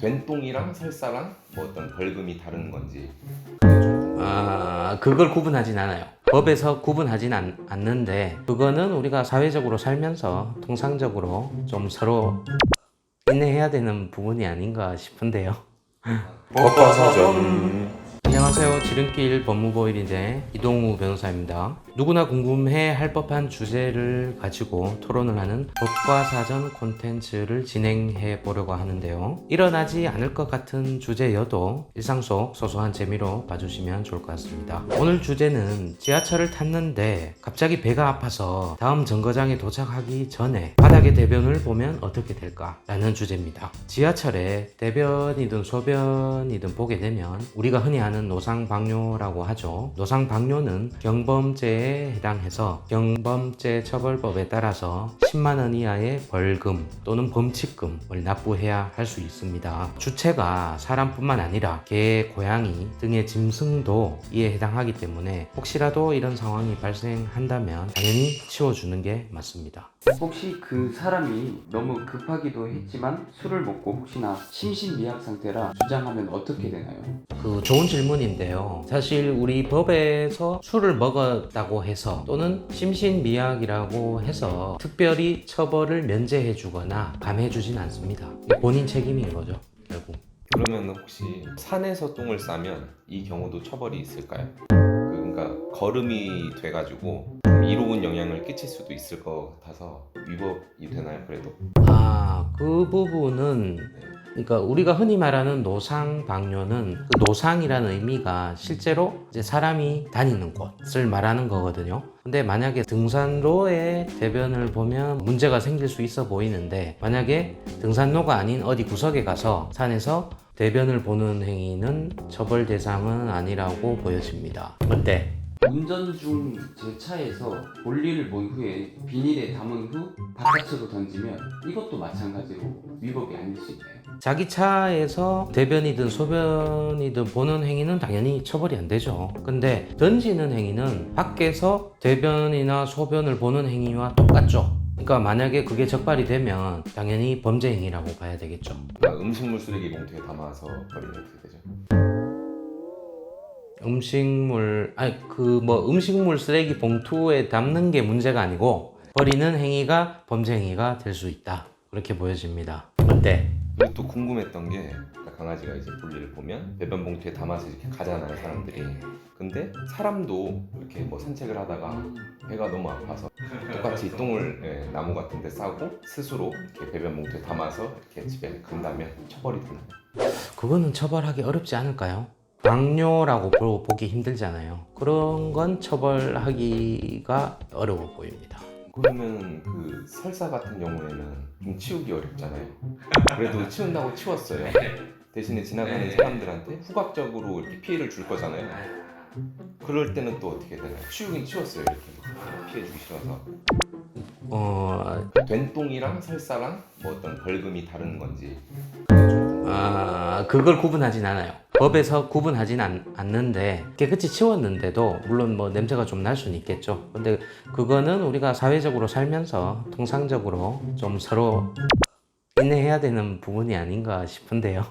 된 똥이랑 설사랑 뭐 어떤 벌금이 다른 건지. 그걸 구분하진 않아요. 법에서 구분하진 않는데 그거는 우리가 사회적으로 살면서 통상적으로 좀 서로 인내해야 되는 부분이 아닌가 싶은데요. 법과사전. 안녕하세요. 지름길 법무법인의 이동우 변호사입니다. 누구나 궁금해할 법한 주제를 가지고 토론을 하는 법과 사전 콘텐츠를 진행해 보려고 하는데요. 일어나지 않을 것 같은 주제여도 일상 속 소소한 재미로 봐주시면 좋을 것 같습니다. 오늘 주제는 지하철을 탔는데 갑자기 배가 아파서 다음 정거장에 도착하기 전에 바닥에 대변을 보면 어떻게 될까? 라는 주제입니다. 지하철에 대변이든 소변이든 보게 되면 우리가 흔히 아는 노상방뇨라고 하죠. 노상방뇨는 경범죄에 해당해서 경범죄 처벌법에 따라서 10만 원 이하의 벌금 또는 범칙금을 납부해야 할 수 있습니다. 주체가 사람뿐만 아니라 개, 고양이 등의 짐승도 이에 해당하기 때문에 혹시라도 이런 상황이 발생한다면 당연히 치워주는 게 맞습니다. 혹시 그 사람이 너무 급하기도 했지만 술을 먹고 혹시나 심신미약 상태라 주장하면 어떻게 되나요? 좋은 질문인데요. 사실 우리 법에서 술을 먹었다고 해서 또는 심신미약이라고 해서 특별히 처벌을 면제해 주거나 감해 주진 않습니다. 본인 책임인 거죠, 결국. 그러면 혹시 산에서 똥을 싸면 이 경우도 처벌이 있을까요? 그러니까 거름이 돼가지고 좀 이로운 영향을 끼칠 수도 있을 것 같아서 위법이 되나요? 그래도? 그 부분은 그러니까 우리가 흔히 말하는 노상방뇨는 그 노상이라는 의미가 실제로 이제 사람이 다니는 곳을 말하는 거거든요. 근데 만약에 등산로에 대변을 보면 문제가 생길 수 있어 보이는데 만약에 등산로가 아닌 어디 구석에 가서 산에서 대변을 보는 행위는 처벌 대상은 아니라고 보여집니다. 어때? 운전 중 제 차에서 볼일을 본 후에 비닐에 담은 후 바깥으로 던지면 이것도 마찬가지로 위법이 아닐 수 있나요? 자기 차에서 대변이든 소변이든 보는 행위는 당연히 처벌이 안 되죠. 근데 던지는 행위는 밖에서 대변이나 소변을 보는 행위와 똑같죠. 그러니까 만약에 그게 적발이 되면 당연히 범죄 행위라고 봐야 되겠죠. 음식물 쓰레기 봉투에 담아서 버리면 어떻게 되죠? 음식물 쓰레기 봉투에 담는 게 문제가 아니고 버리는 행위가 범죄 행위가 될 수 있다. 그렇게 보여집니다. 어때? 그리고 또 궁금했던 게 강아지가 이제 볼일을 보면 배변 봉투에 담아서 이렇게 가잖아요, 사람들이. 근데 사람도 이렇게 뭐 산책을 하다가 배가 너무 아파서 똑같이 똥을 나무 같은 데 싸고 스스로 이렇게 배변 봉투에 담아서 이렇게 집에 간다면 처벌이 되나요? 그거는 처벌하기 어렵지 않을까요? 방뇨라고 보기 힘들잖아요. 그런 건 처벌하기가 어려워 보입니다. 그러면 그 설사 같은 경우에는 좀 치우기 어렵잖아요. 그래도 치운다고 치웠어요. 대신에 지나가는 사람들한테 후각적으로 이렇게 피해를 줄 거잖아요. 그럴 때는 또 어떻게 되나요? 치우긴 치웠어요. 이렇게 피해 주기 싫어서. 된 똥이랑 설사랑 뭐 어떤 벌금이 다른 건지. 그걸 구분하진 않아요. 법에서 구분하진 않는데 깨끗이 치웠는데도 물론 뭐 냄새가 좀 날 수는 있겠죠. 근데 그거는 우리가 사회적으로 살면서 통상적으로 좀 서로 인내해야 되는 부분이 아닌가 싶은데요.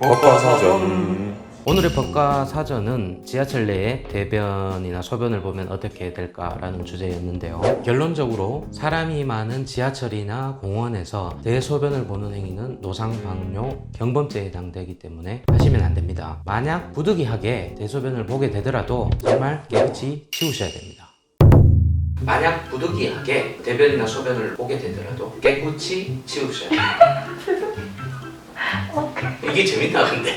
법과사전. 오늘의 법과 사전은 지하철 내에 대변이나 소변을 보면 어떻게 될까라는 주제였는데요. 결론적으로 사람이 많은 지하철이나 공원에서 대소변을 보는 행위는 노상방뇨 경범죄에 해당되기 때문에 하시면 안 됩니다. 만약 부득이하게 대소변을 보게 되더라도 정말 깨끗이 치우셔야 됩니다. 만약 부득이하게 대변이나 소변을 보게 되더라도 깨끗이 치우셔야 됩니다. 이게 재밌다 근데.